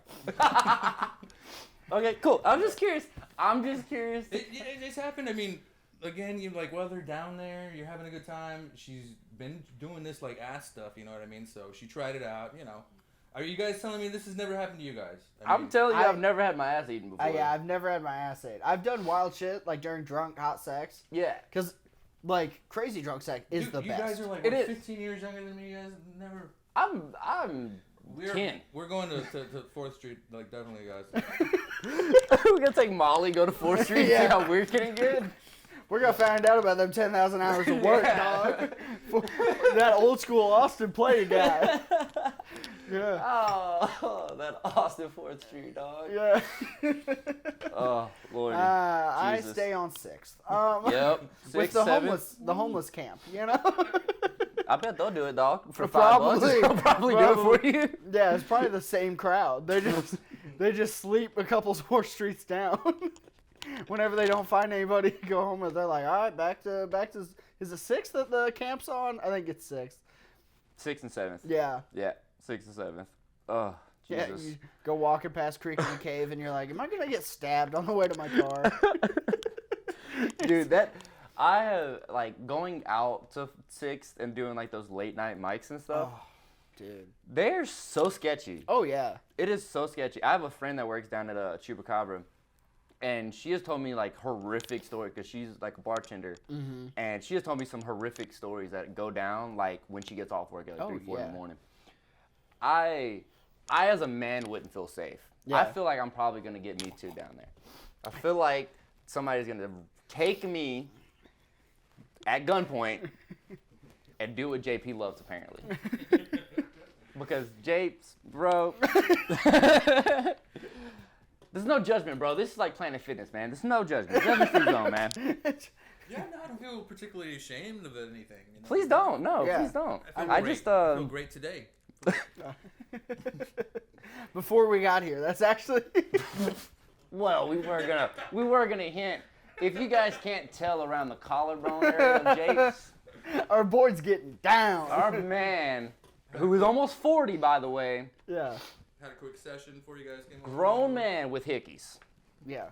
Okay, cool. I'm just curious. It just happened. I mean, again, you're like, well, they're down there. You're having a good time. She's been doing this like ass stuff. You know what I mean? So she tried it out. You know. Are you guys telling me this has never happened to you guys? I'm telling you, I've never had my ass eaten before. Yeah, I've never had my ass ate. I've done wild shit like during drunk hot sex. Yeah. Because, like, crazy drunk sex is the best. You guys are like 15 years younger than me. You guys never. I'm 10. We're going to 4th Street, like, definitely, guys. We're going to take Molly, go to 4th Street, and see how we're getting good. We're going to find out about them 10,000 hours of work, dog. That old school Austin play guy. Yeah. Oh, that Austin 4th Street, dog. Yeah. Oh, Lord. I stay on 6th. Yep. With the homeless camp, you know? I bet they'll do it, dog. For Probably. $5, they'll probably do it for you. Yeah, it's probably the same crowd. They just sleep a couple more streets down. Whenever they don't find anybody to go home with, they're like, all right, back to. Is it 6th that the camp's on? I think it's 6th. 6th and 7th. Yeah. Yeah, 6th and 7th. Oh, Jesus. Yeah, you go walking past Creek and Cave, and you're like, am I gonna get stabbed on the way to my car? Dude, I have, like, going out to 6th and doing, like, those late night mics and stuff. Oh, dude. They're so sketchy. Oh, yeah. It is so sketchy. I have a friend that works down at Chupacabra, and she has told me, like, horrific stories, because she's, like, a bartender. Mm-hmm. And she has told me some horrific stories that go down, like, when she gets off work at, like, 3, 4 in the morning. I, as a man, wouldn't feel safe. Yeah. I feel like I'm probably going to get Me Too down there. I feel like somebody's gonna take me at gunpoint and do what JP loves apparently. Because Japes, bro, there's no judgment, bro. This is like Planet Fitness, man. There's no judgment. Judgment-free zone, man. Yeah, no, I don't feel particularly ashamed of anything. You know? Please don't. No, Yeah. please don't. I feel great today. Before we got here, that's actually. Well, we were gonna hint. If you guys can't tell around the collarbone area of Japes, Our board's getting down. our man, who is almost 40, by the way, Yeah. Had a quick session before you guys came on. grown man with hickeys. Yeah.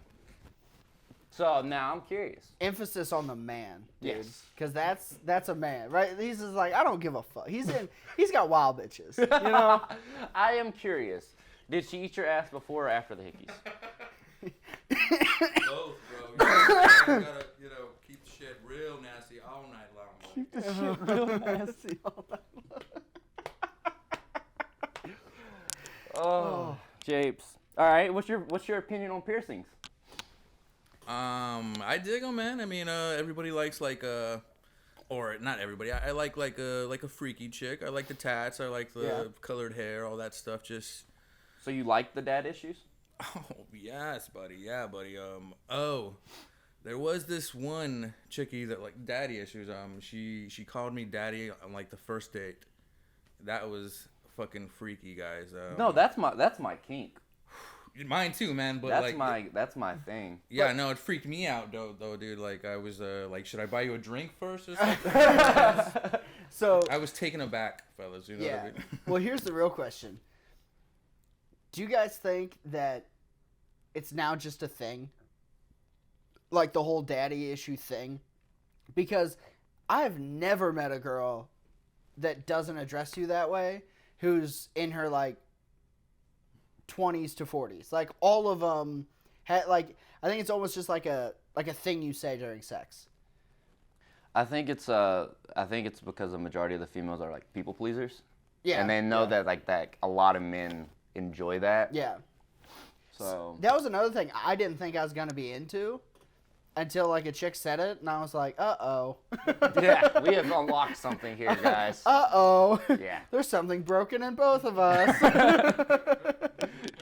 So now I'm curious. Emphasis on the man, dude. Yes. Because that's a man, right? He's just like, I don't give a fuck. He's got wild bitches, you know? I am curious. Did she eat your ass before or after the hickeys? Both, bro. You gotta, keep the shit real nasty all night long. Keep the shit real nasty all night long. Oh, Japes. All right, what's your opinion on piercings? I dig them, man. I mean, everybody likes or not everybody. I like a freaky chick. I like the tats. I like the colored hair, all that stuff. Just. So you like the dad issues? Oh yes, buddy. Yeah, buddy. There was this one chickie that like daddy issues. She called me daddy on like the first date. That was fucking freaky, guys. No, that's my kink. Mine too, man. But that's my thing. Yeah, but, no, it freaked me out though, dude. Like I was like, should I buy you a drink first or something? So I was taken aback, fellas. You know what I mean? Well, here's the real question. Do you guys think that it's now just a thing? Like the whole daddy issue thing? Because I've never met a girl that doesn't address you that way, who's in her like 20s to 40s. Like all of them had like, I think it's almost just like a thing you say during sex. I think it's because the majority of the females are like people pleasers. Yeah. And they know that a lot of men enjoy that. Yeah. So that was another thing I didn't think I was gonna be into until like a chick said it, and I was like, uh-oh. Yeah, we have unlocked something here, guys. Uh-oh. Yeah. There's something broken in both of us.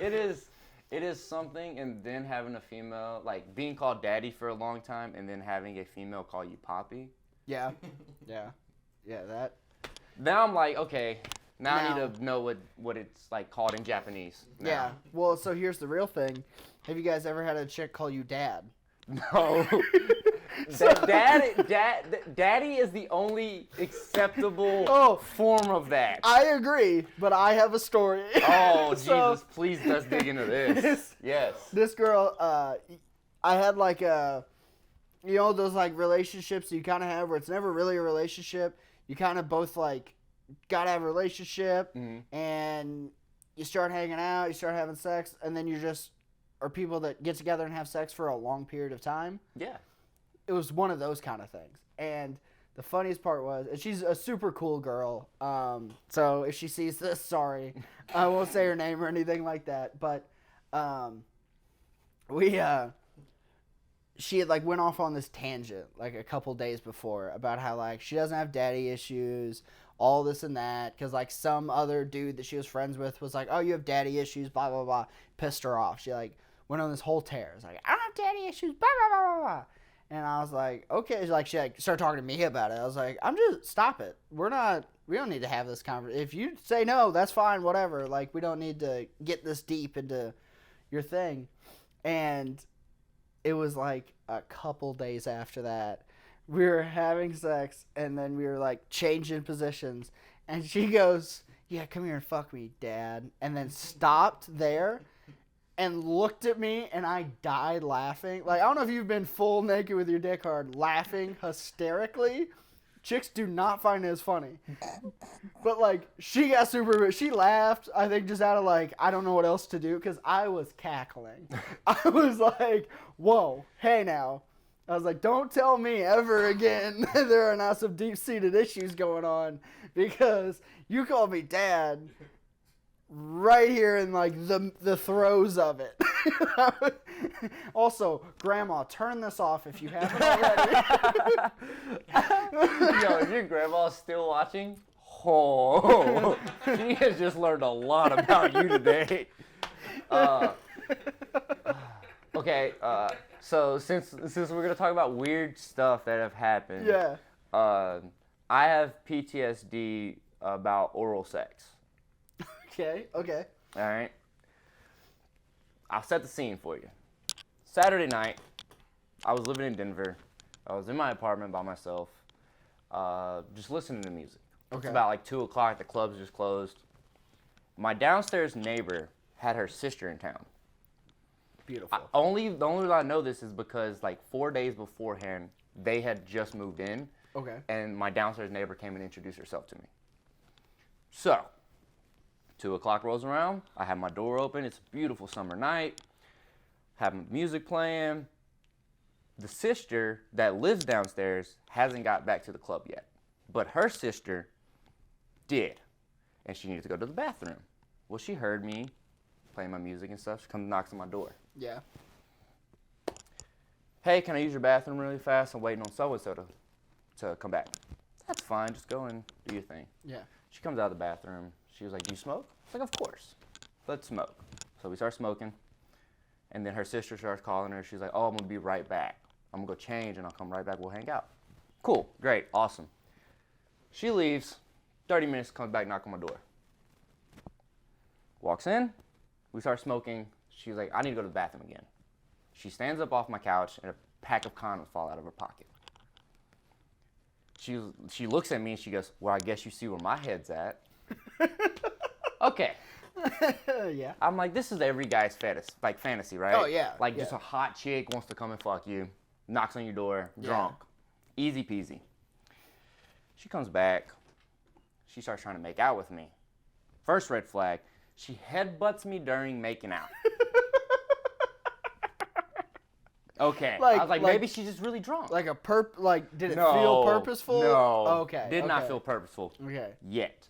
It is something, and then having a female, like being called daddy for a long time, and then having a female call you poppy. Yeah. Yeah. Yeah, that. Now I'm like, okay, now I need to know what it's like called in Japanese. Now. Yeah. Well, so here's the real thing. Have you guys ever had a chick call you dad? No. Daddy is the only acceptable form of that. I agree, but I have a story. Oh, So, Jesus, please let's dig into this. Yes. This girl, I had like those like relationships you kind of have where it's never really a relationship. You kind of both like gotta have a relationship, and you start hanging out, you start having sex, and then you just are people that get together and have sex for a long period of time. Yeah. It was one of those kind of things. And the funniest part was, and she's a super cool girl, so if she sees this, sorry. I won't say her name or anything like that. But she had like went off on this tangent like a couple days before about how like she doesn't have daddy issues, all this and that, because like some other dude that she was friends with was like, oh, you have daddy issues, blah, blah, blah. Pissed her off. She like went on this whole tear. It's like, I don't have daddy issues, blah, blah, blah, blah, blah. And I was like, okay. She started talking to me about it. I was like, stop it. We don't need to have this conversation. If you say no, that's fine, whatever. Like, we don't need to get this deep into your thing. And it was like a couple days after that, we were having sex, and then we were like changing positions. And she goes, yeah, come here and fuck me, Dad. And then stopped there and looked at me, and I died laughing. Like, I don't know if you've been full naked with your dick hard, laughing hysterically. Chicks do not find it as funny. But, like, she got she laughed, I think, just out of, like, I don't know what else to do, because I was cackling. I was like, whoa, hey now. I was like, don't tell me ever again there are not some deep-seated issues going on, because you called me Dad. right here in like the throes of it. Also, Grandma, turn this off if you haven't already. Yo, if your grandma's still watching, oh, she has just learned a lot about you today. Okay, so since we're gonna talk about weird stuff that have happened, Yeah. I have PTSD about oral sex. Okay. All right, I'll set the scene for you. Saturday night, I was living in Denver. I was in my apartment by myself, just listening to music. It's Okay. about like 2 o'clock. The club's just closed. My downstairs neighbor had her sister in town. Beautiful. The only reason I know this is because like 4 days beforehand, they had just moved in. Okay. And my downstairs neighbor came and introduced herself to me. So, 2 o'clock rolls around. I have my door open. It's a beautiful summer night. Having music playing. The sister that lives downstairs hasn't got back to the club yet. But her sister did. And she needed to go to the bathroom. Well, she heard me playing my music and stuff. She comes and knocks on my door. Yeah. Hey, can I use your bathroom really fast? I'm waiting on so-and-so to come back. That's fine. Just go and do your thing. Yeah. She comes out of the bathroom. She was like, do you smoke? I was like, of course. Let's smoke. So we start smoking. And then her sister starts calling her. She's like, oh, I'm going to be right back. I'm going to go change, and I'll come right back. We'll hang out. Cool. Great. Awesome. She leaves. 30 minutes, comes back, knock on my door. Walks in. We start smoking. She's like, I need to go to the bathroom again. She stands up off my couch, and a pack of condoms fall out of her pocket. She looks at me, and she goes, well, I guess you see where my head's at. Okay. Yeah. I'm like, this is every guy's fantasy, right? Oh, yeah, Like, yeah. just a hot chick wants to come and fuck you, knocks on your door, drunk. Easy peasy. She comes back. She starts trying to make out with me. First red flag, she headbutts me during making out. Okay. I was like, maybe she's just really drunk. Like did it feel purposeful? No. Okay. Did not feel purposeful. Okay. Yet.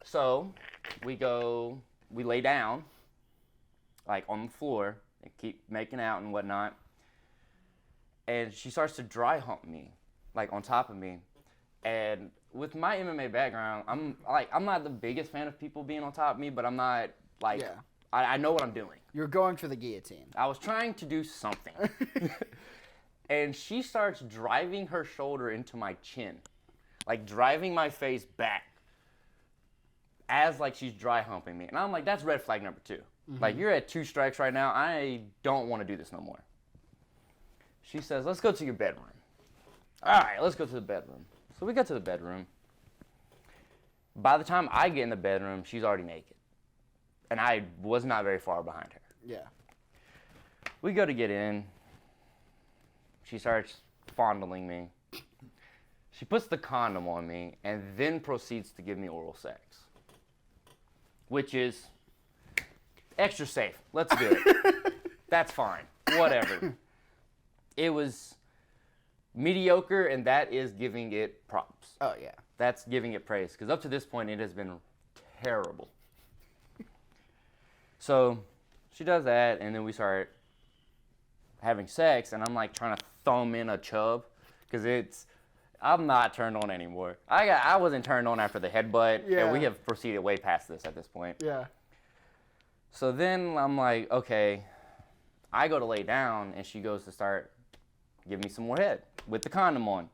So, we lay down, like on the floor, and keep making out and whatnot. And she starts to dry hump me, like on top of me. And with my MMA background, I'm not the biggest fan of people being on top of me, but I'm not like, Yeah. I know what I'm doing. You're going for the guillotine. I was trying to do something. And she starts driving her shoulder into my chin, like driving my face back as like she's dry humping me. And I'm like, that's red flag number 2. Mm-hmm. Like, you're at 2 strikes right now. I don't want to do this no more. She says, let's go to your bedroom. All right, let's go to the bedroom. So we get to the bedroom. By the time I get in the bedroom, she's already naked. And I was not very far behind her. Yeah. We go to get in. She starts fondling me. She puts the condom on me and then proceeds to give me oral sex. Which is extra safe. Let's do it. That's fine. Whatever. It was mediocre, and that is giving it props. Oh, yeah. That's giving it praise. Because up to this point, it has been terrible. So she does that, and then we start having sex, and I'm like trying to thumb in a chub. Because I'm not turned on anymore. I wasn't turned on after the headbutt, Yeah. and we have proceeded way past this at this point. Yeah. So then I'm like, okay, I go to lay down, and she goes to start giving me some more head with the condom on.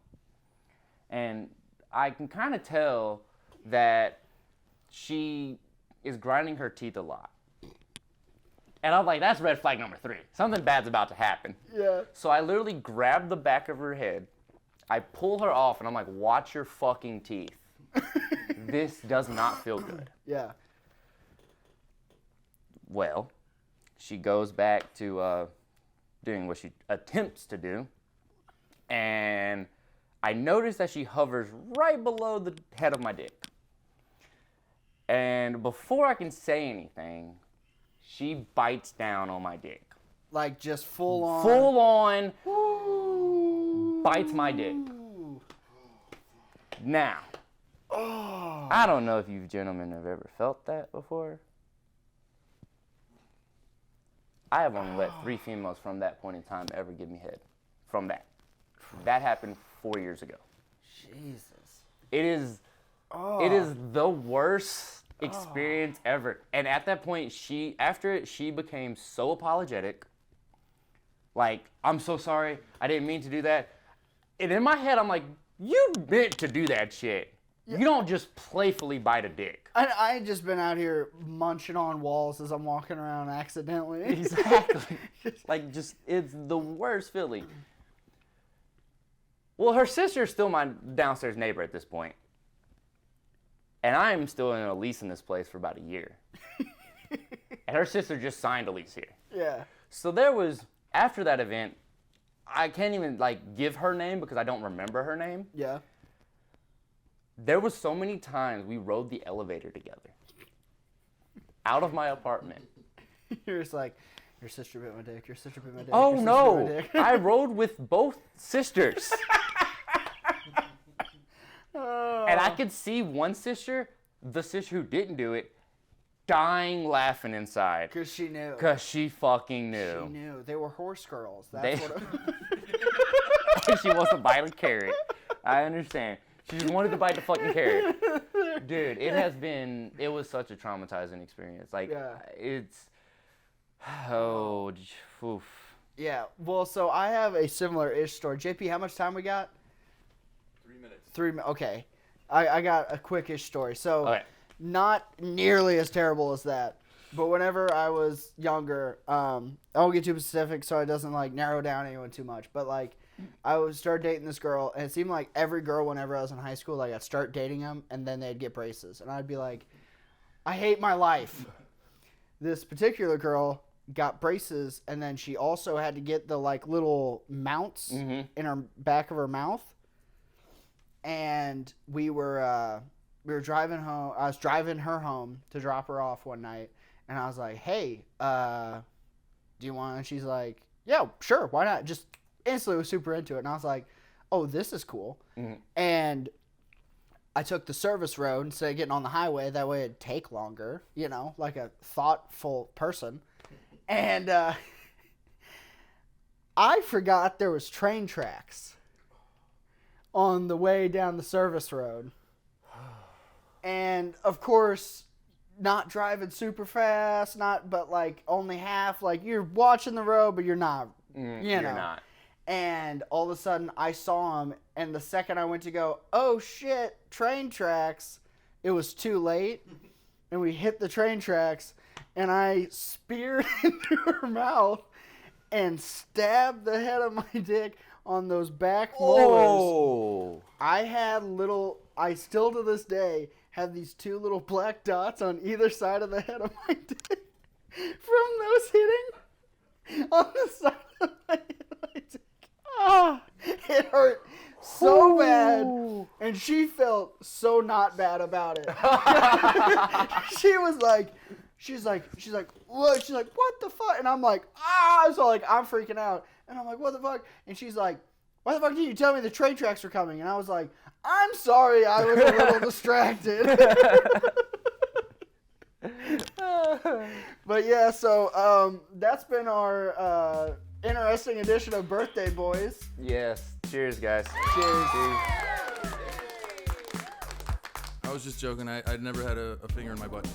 And I can kind of tell that she is grinding her teeth a lot. And I'm like, that's red flag number 3. Something bad's about to happen. Yeah. So I literally grab the back of her head. I pull her off, and I'm like, watch your fucking teeth. This does not feel good. Yeah. Well, she goes back to doing what she attempts to do. And I notice that she hovers right below the head of my dick. And before I can say anything, she bites down on my dick. Like just full on. Full on Ooh. bites my dick. Now, Oh. I don't know if you gentlemen have ever felt that before. I have only let 3 females from that point in time ever give me head. From that. That happened 4 years ago. Jesus. It is the worst experience ever. And at that point, she became so apologetic. Like, I'm so sorry. I didn't mean to do that. And in my head, I'm like, you meant to do that shit. Yeah. You don't just playfully bite a dick. I had just been out here munching on walls as I'm walking around accidentally. Exactly. It's the worst feeling. Well, her sister's still my downstairs neighbor at this point. And I'm still in a lease in this place for about a year. And her sister just signed a lease here. Yeah. So there was, after that event, I can't even give her name because I don't remember her name. Yeah. There was so many times we rode the elevator together. Out of my apartment. You're just like, your sister bit my dick, your sister bit my dick. Oh no! I rode with both sisters. And I could see one sister, the sister who didn't do it, dying laughing inside. Because she knew. Because she fucking knew. She knew. They were horse girls. That's what She wants to bite a carrot. I understand. She just wanted to bite the fucking carrot. Dude, it was such a traumatizing experience. Oof. Yeah, well, so I have a similar-ish story. JP, how much time we got? 3 minutes. Okay. I got a quick-ish story. So, okay. Not nearly as terrible as that. But whenever I was younger, I won't get too specific so it doesn't, narrow down anyone too much. But, I would start dating this girl, and it seemed like every girl, whenever I was in high school, I'd start dating them, and then they'd get braces. And I'd be like, I hate my life. This particular girl got braces, and then she also had to get the, little mounts in her back of her mouth. And we were driving home. I was driving her home to drop her off one night, and I was like, hey, do you want? And she's like, yeah, sure, why not? Just instantly was super into it, and I was like, oh, this is cool. And I took the service road instead of getting on the highway. That way it'd take longer, like a thoughtful person. And I forgot there was train tracks on the way down the service road. And, of course, not driving super fast, but only half. You're watching the road, but you're not, You're not. And all of a sudden, I saw him, and the second I went to go, oh, shit, train tracks, it was too late, and we hit the train tracks, and I speared into her mouth and stabbed the head of my dick on those back molars. I still to this day have these 2 little black dots on either side of the head of my dick from those hitting on the side of my dick. It hurt so bad, and she felt so not bad about it. She's like, what? She's like, what the fuck? And I'm like, so I'm freaking out, and I'm like, what the fuck? And she's like, why the fuck didn't you tell me the train tracks were coming? And I was like, I'm sorry, I was a little distracted. But yeah, so that's been our interesting edition of Birthday Boys. Yes. Cheers, guys. Cheers. I was just joking. I'd never had a finger in my butt.